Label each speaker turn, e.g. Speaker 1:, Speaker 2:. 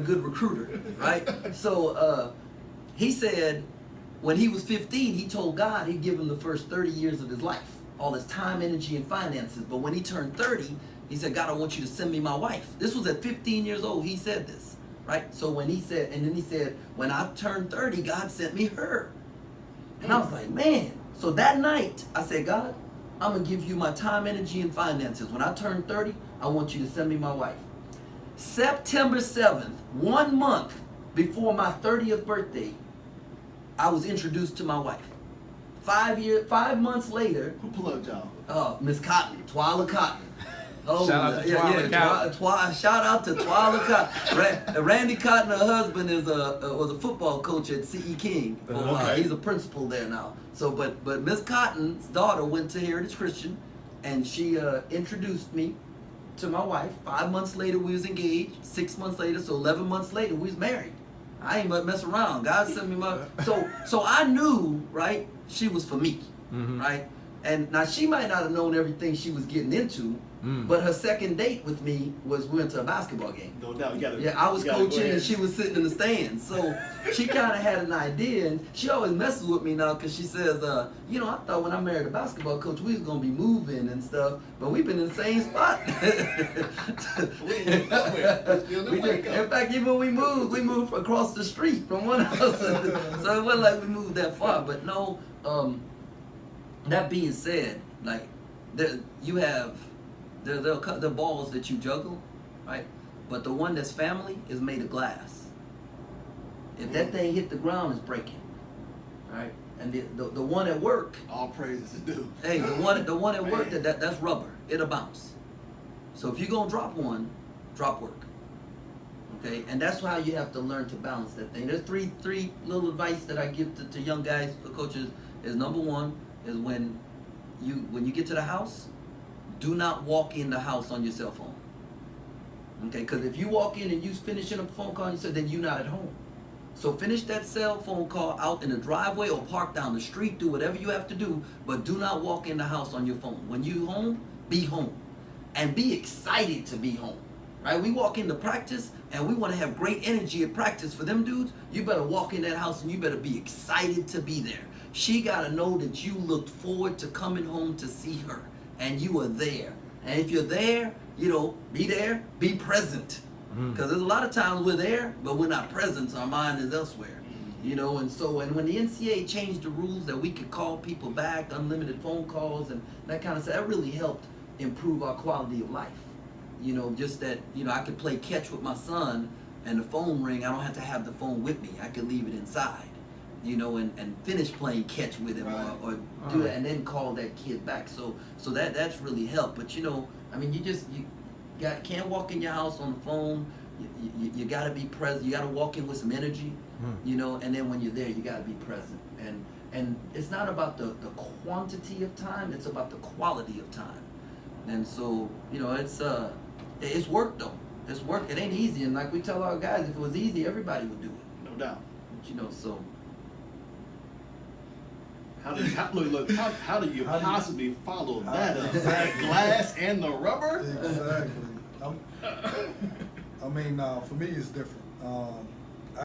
Speaker 1: good recruiter, right? So he said when he was 15, he told God he'd give him the first 30 years of his life, all his time, energy, and finances. But when he turned 30, he said, God, I want you to send me my wife. This was at 15 years old. He said this, right? So when he said, and then he said, when I turned 30, God sent me her. And I was like, man. So that night, I said, God, I'm going to give you my time, energy, and finances. When I turn 30, I want you to send me my wife. September 7th, 1 month before my 30th birthday, I was introduced to my wife. 5 months later.
Speaker 2: Who plugged y'all?
Speaker 1: Miss Cotton, Twyla Cotton.
Speaker 3: Oh, shout out to Twyla Cotton.
Speaker 1: Shout out to Twyla Cotton. Randy Cotton, her husband, was a football coach at C.E. King for a while. He's a principal there now. So, but Miss Cotton's daughter went to Heritage Christian, and she introduced me to my wife. 5 months later, we was engaged. 6 months later, so 11 months later, we was married. I ain't but mess around. God sent me my. So I knew, right? She was for me, right? And now she might not have known everything she was getting into, but her second date with me was we went to a basketball game.
Speaker 2: No doubt,
Speaker 1: I was coaching and she was sitting in the stands, so she kind of had an idea, and she always messes with me now because she says, you know, I thought when I married a basketball coach we was gonna be moving and stuff, but we've been in the same spot. In fact, even when we moved across the street from one house, so it wasn't like we moved that far. But no. That being said, like you have the balls that you juggle, right? But the one that's family is made of glass. If that thing hit the ground, it's breaking, right? And the one at work,
Speaker 2: all praises to do.
Speaker 1: Hey, the one at work that's rubber. It'll bounce. So if you're gonna drop one, drop work. Okay, and that's how you have to learn to balance that thing. There's three little advice that I give to young guys, for coaches. Is number one is when you get to the house, do not walk in the house on your cell phone. Okay, because if you walk in and you finishing a phone call, you said then you're not at home. So finish that cell phone call out in the driveway or park down the street. Do whatever you have to do, but do not walk in the house on your phone. When you home, be home, and be excited to be home. Right? We walk into practice and we want to have great energy at practice. For them dudes, you better walk in that house and you better be excited to be there. She got to know that you looked forward to coming home to see her, and you are there. And if you're there, you know, be there, be present. Because there's a lot of times we're there, but we're not present, so our mind is elsewhere. You know, and when the NCAA changed the rules that we could call people back, unlimited phone calls and that kind of stuff, that really helped improve our quality of life. You know, just that, you know, I could play catch with my son and the phone ring, I don't have to have the phone with me. I could leave it inside. You know, and finish playing catch with him, or do that, and then call that kid back. So that's really helped. But you know, I mean, you can't walk in your house on the phone. You got to be present. You got to walk in with some energy. You know, and then when you're there, you got to be present. And it's not about the quantity of time. It's about the quality of time. And so you know, it's work though. It's work. It ain't easy. And like we tell our guys, if it was easy, everybody would do it.
Speaker 2: No doubt.
Speaker 1: But, you know, so.
Speaker 2: How do you possibly follow that up? That glass and the rubber?
Speaker 4: Exactly. I mean, for me, it's different.